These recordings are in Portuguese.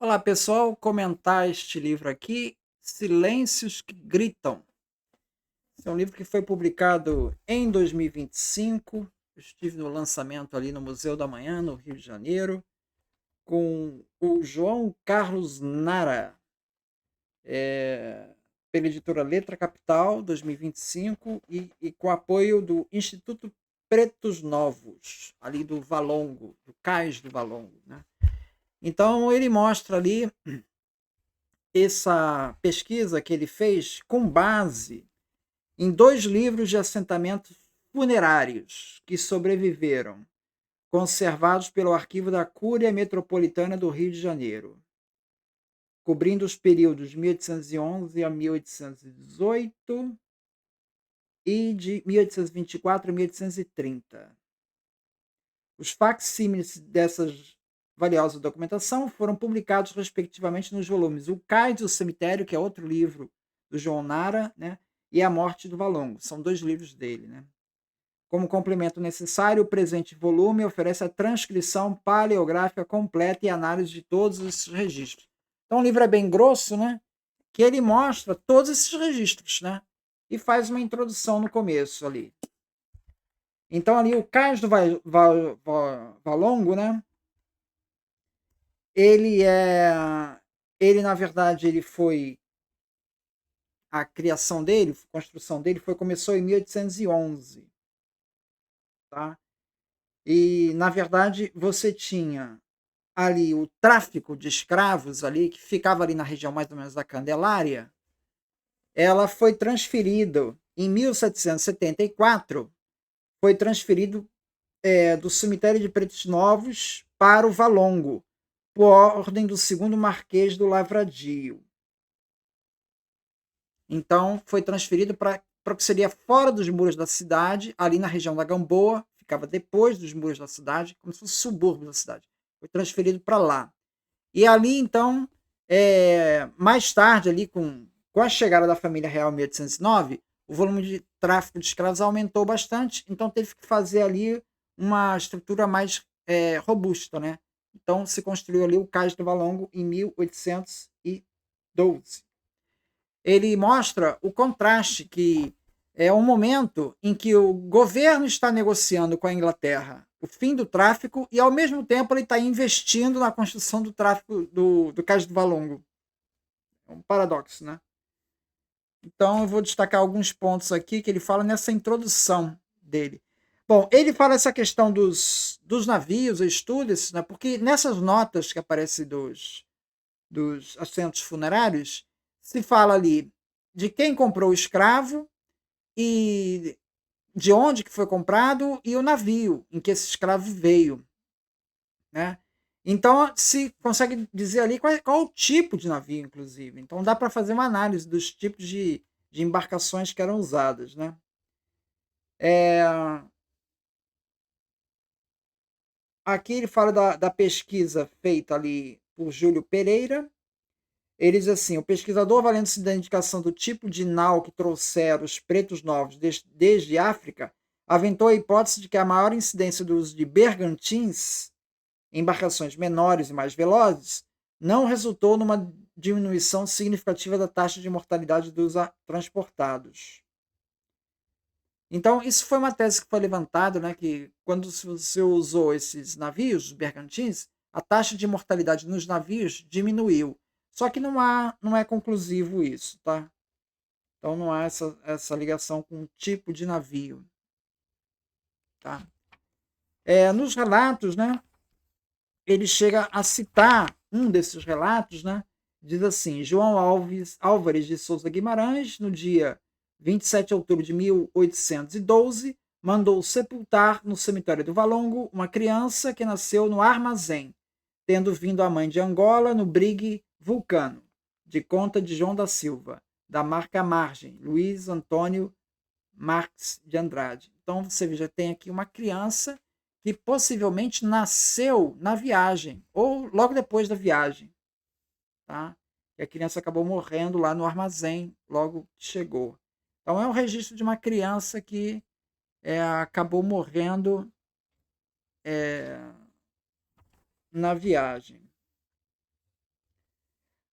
Olá, pessoal. Comentar este livro aqui, Silêncios que Gritam. Esse é um livro que foi publicado em 2025. Eu estive no lançamento ali no Museu da Manhã, no Rio de Janeiro, com o João Carlos Nara, pela editora Letra Capital, 2025, e com apoio do Instituto Pretos Novos, ali do Valongo, do Cais do Valongo, né? Então ele mostra ali essa pesquisa que ele fez com base em dois livros de assentamentos funerários que sobreviveram, conservados pelo Arquivo da Cúria Metropolitana do Rio de Janeiro, cobrindo os períodos de 1811 a 1818 e de 1824 a 1830. Os facsímiles dessas valiosa documentação foram publicados respectivamente nos volumes O Cais e o Cemitério, que é outro livro do João Nara, né? E A Morte do Valongo. São dois livros dele, né? Como complemento necessário, o presente volume oferece a transcrição paleográfica completa e análise de todos esses registros. Então o livro é bem grosso, né? Que ele mostra todos esses registros, né? E faz uma introdução no começo ali. Então ali o Cais do Valongo, né? Ele é, ele na verdade ele foi a criação dele, a construção dele começou em 1811, tá? E na verdade você tinha ali o tráfico de escravos ali que ficava ali na região mais ou menos da Candelária. Ela foi transferida em 1774, foi transferido do cemitério de Pretos Novos para o Valongo, por ordem do segundo Marquês do Lavradio. Então foi transferido para o que seria fora dos muros da cidade, ali na região da Gamboa, ficava depois dos muros da cidade, como se fosse subúrbio da cidade. Foi transferido para lá. E ali, então, mais tarde, ali com a chegada da família real em 1809, o volume de tráfico de escravos aumentou bastante, então teve que fazer ali uma estrutura mais robusta, né? Então se construiu ali o Cais do Valongo em 1812. Ele mostra o contraste que é um momento em que o governo está negociando com a Inglaterra o fim do tráfico e, ao mesmo tempo, ele está investindo na construção do tráfico do Cais do Valongo. É um paradoxo, né? Então, eu vou destacar alguns pontos aqui que ele fala nessa introdução dele. Bom, ele fala essa questão dos navios, estuda isso, né? Porque nessas notas que aparecem dos assentos funerários, se fala ali de quem comprou o escravo e de onde que foi comprado e o navio em que esse escravo veio, né? Então se consegue dizer ali qual o tipo de navio, inclusive. Então dá para fazer uma análise dos tipos de embarcações que eram usadas, né? É, aqui ele fala da pesquisa feita ali por Júlio Pereira. Ele diz assim: o pesquisador, valendo-se da indicação do tipo de nau que trouxeram os pretos novos desde África, aventou a hipótese de que a maior incidência do uso de bergantins, embarcações menores e mais velozes, não resultou numa diminuição significativa da taxa de mortalidade dos transportados. Então, isso foi uma tese que foi levantada, né, que quando você usou esses navios, os bergantins, a taxa de mortalidade nos navios diminuiu. Só que não é conclusivo isso, tá? Então não há essa ligação com o tipo de navio, tá? Nos relatos, né, ele chega a citar um desses relatos, né? Diz assim: João Álvares de Souza Guimarães, no dia 27 de outubro de 1812, mandou sepultar no cemitério do Valongo uma criança que nasceu no armazém, tendo vindo a mãe de Angola no brigue Vulcano, de conta de João da Silva, da marca Margem, Luiz Antônio Marques de Andrade. Então você já tem aqui uma criança que possivelmente nasceu na viagem ou logo depois da viagem, tá? E a criança acabou morrendo lá no armazém logo que chegou. Então é um registro de uma criança que acabou morrendo é, na viagem.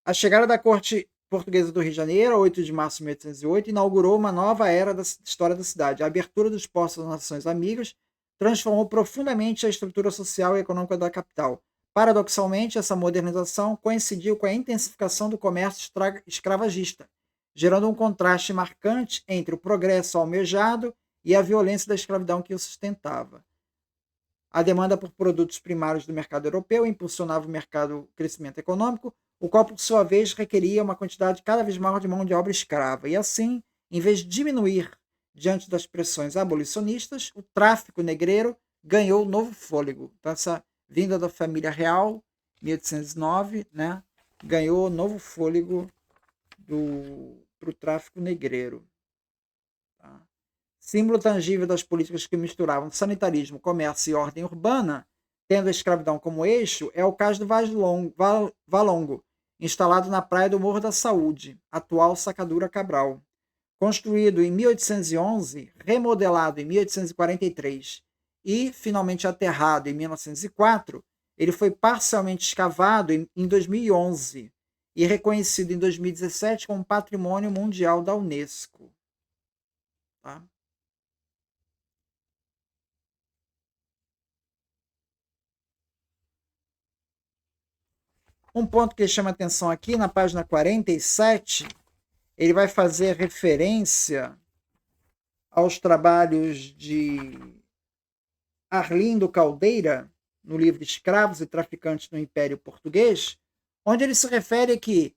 A chegada da corte portuguesa do Rio de Janeiro, 8 de março de 1808, inaugurou uma nova era da história da cidade. A abertura dos portos das nações amigas transformou profundamente a estrutura social e econômica da capital. Paradoxalmente, essa modernização coincidiu com a intensificação do comércio escravagista, gerando um contraste marcante entre o progresso almejado e a violência da escravidão que o sustentava. A demanda por produtos primários do mercado europeu impulsionava o crescimento econômico, o qual, por sua vez, requeria uma quantidade cada vez maior de mão de obra escrava. E assim, em vez de diminuir diante das pressões abolicionistas, o tráfico negreiro ganhou novo fôlego. Então, essa vinda da família real, 1809, né, ganhou novo fôlego para o tráfico negreiro. Tá? Símbolo tangível das políticas que misturavam sanitarismo, comércio e ordem urbana, tendo a escravidão como eixo, é o caso do Valongo, instalado na praia do Morro da Saúde, atual Sacadura Cabral. Construído em 1811, remodelado em 1843 e finalmente aterrado em 1904, ele foi parcialmente escavado em 2011 e reconhecido em 2017 como Patrimônio Mundial da Unesco. Tá? Um ponto que chama atenção aqui, na página 47, ele vai fazer referência aos trabalhos de Arlindo Caldeira, no livro Escravos e Traficantes no Império Português, onde ele se refere que,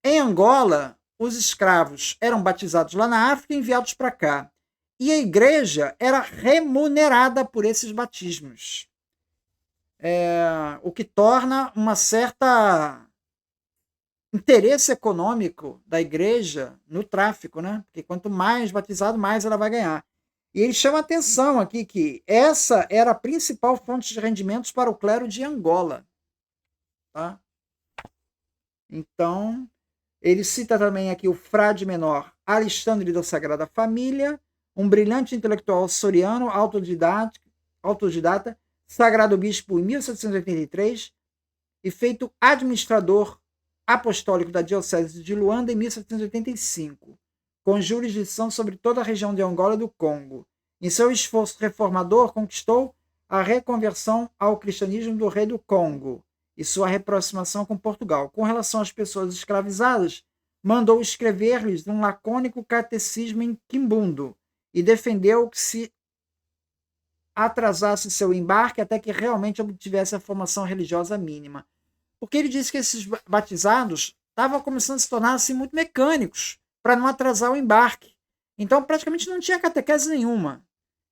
em Angola, os escravos eram batizados lá na África e enviados para cá. E a igreja era remunerada por esses batismos. O que torna uma certa interesse econômico da igreja no tráfico, né? Porque quanto mais batizado, mais ela vai ganhar. E ele chama atenção aqui que essa era a principal fonte de rendimentos para o clero de Angola. Tá? Então, ele cita também aqui o frade menor Alexandre da Sagrada Família, um brilhante intelectual açoriano, autodidata, sagrado bispo em 1783 e feito administrador apostólico da Diocese de Luanda em 1785, com jurisdição sobre toda a região de Angola e do Congo. Em seu esforço reformador, conquistou a reconversão ao cristianismo do rei do Congo e sua reaproximação com Portugal. Com relação às pessoas escravizadas, mandou escrever-lhes um lacônico catecismo em quimbundo e defendeu que se atrasasse seu embarque até que realmente obtivesse a formação religiosa mínima. Porque ele disse que esses batizados estavam começando a se tornar assim, muito mecânicos para não atrasar o embarque. Então, praticamente não tinha catequese nenhuma.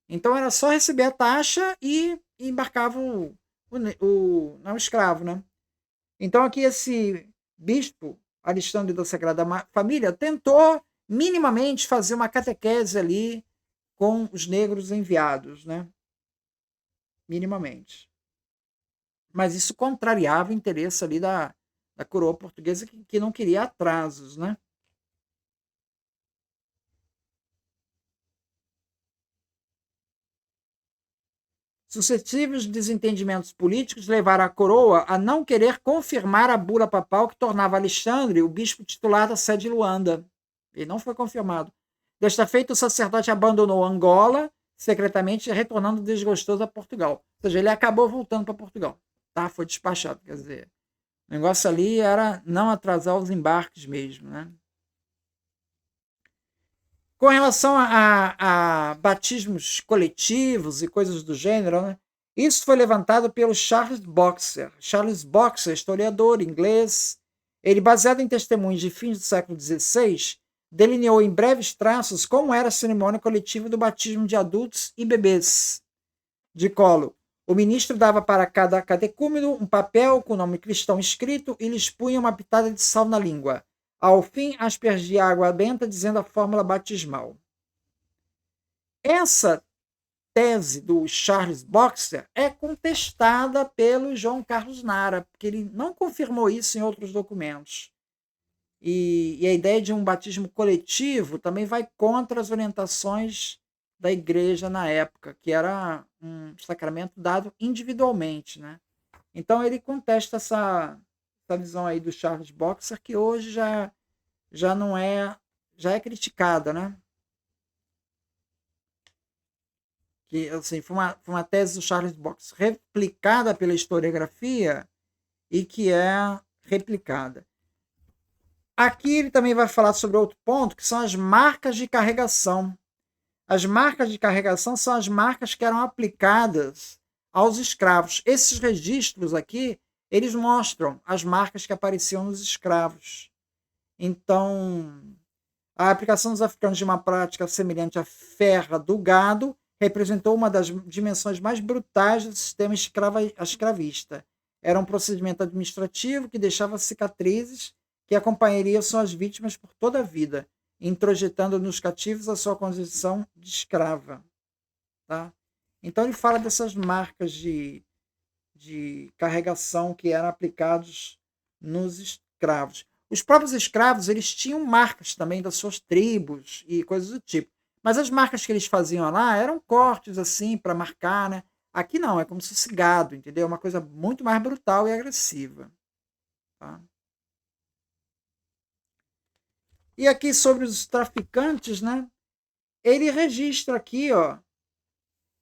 Então, era só receber a taxa e embarcava o escravo. Né? Então, aqui esse bispo, Alexandre da Sagrada Família, tentou minimamente fazer uma catequese ali com os negros enviados, né? Minimamente. Mas isso contrariava o interesse ali da coroa portuguesa, que não queria atrasos, né? Sucessivos desentendimentos políticos levaram a coroa a não querer confirmar a bula papal que tornava Alexandre o bispo titular da sede de Luanda. Ele não foi confirmado. Desta feita, o sacerdote abandonou Angola secretamente, retornando desgostoso a Portugal. Ou seja, ele acabou voltando para Portugal. Tá? Foi despachado. Quer dizer, o negócio ali era não atrasar os embarques mesmo. Né? Com relação a batismos coletivos e coisas do gênero, né? Isso foi levantado pelo Charles Boxer. Charles Boxer, historiador inglês, ele, baseado em testemunhos de fins do século XVI, delineou em breves traços como era a cerimônia coletiva do batismo de adultos e bebês de colo. O ministro dava para cada catecúmeno um papel com o nome cristão escrito e lhes punha uma pitada de sal na língua. Ao fim, aspergia água benta, dizendo a fórmula batismal. Essa tese do Charles Boxer é contestada pelo João Carlos Nara, porque ele não confirmou isso em outros documentos. E a ideia de um batismo coletivo também vai contra as orientações da igreja na época, que era um sacramento dado individualmente. Né? Então ele contesta essa visão aí do Charles Boxer, que hoje já não é, já é criticada, né? Que assim, foi uma tese do Charles Boxer replicada pela historiografia e que é replicada. Aqui ele também vai falar sobre outro ponto, que são as marcas de carregação. As marcas de carregação são as marcas que eram aplicadas aos escravos. Esses registros aqui, eles mostram as marcas que apareciam nos escravos. Então, a aplicação dos africanos de uma prática semelhante à ferra do gado representou uma das dimensões mais brutais do sistema escravista. Era um procedimento administrativo que deixava cicatrizes que acompanhariam suas vítimas por toda a vida, introjetando nos cativos a sua condição de escrava. Tá? Então ele fala dessas marcas de carregação que eram aplicados nos escravos. Os próprios escravos eles tinham marcas também das suas tribos e coisas do tipo. Mas as marcas que eles faziam lá eram cortes assim para marcar, né? Aqui não, é como se fosse gado, entendeu? Uma coisa muito mais brutal e agressiva. Tá? E aqui sobre os traficantes, né? Ele registra aqui, ó,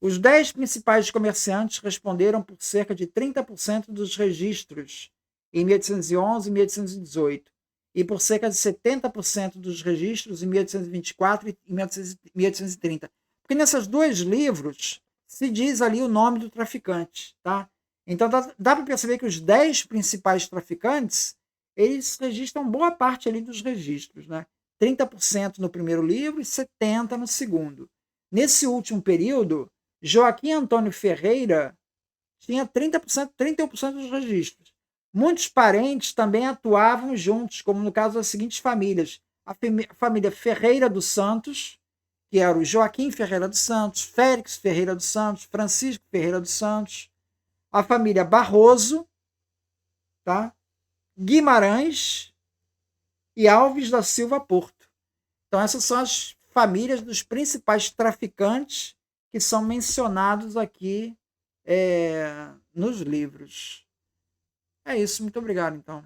os 10 principais comerciantes responderam por cerca de 30% dos registros em 1811 e 1818, e por cerca de 70% dos registros em 1824 e 1830. Porque nesses dois livros se diz ali o nome do traficante. Tá? Então dá para perceber que os 10 principais traficantes eles registram boa parte ali dos registros. Né? 30% no primeiro livro e 70% no segundo. Nesse último período, Joaquim Antônio Ferreira tinha 30%, 31% dos registros. Muitos parentes também atuavam juntos, como no caso das seguintes famílias. A família Ferreira dos Santos, que era o Joaquim Ferreira dos Santos, Félix Ferreira dos Santos, Francisco Ferreira dos Santos. A família Barroso, tá? Guimarães e Alves da Silva Porto. Então essas são as famílias dos principais traficantes que são mencionados aqui nos livros. É isso, muito obrigado, então.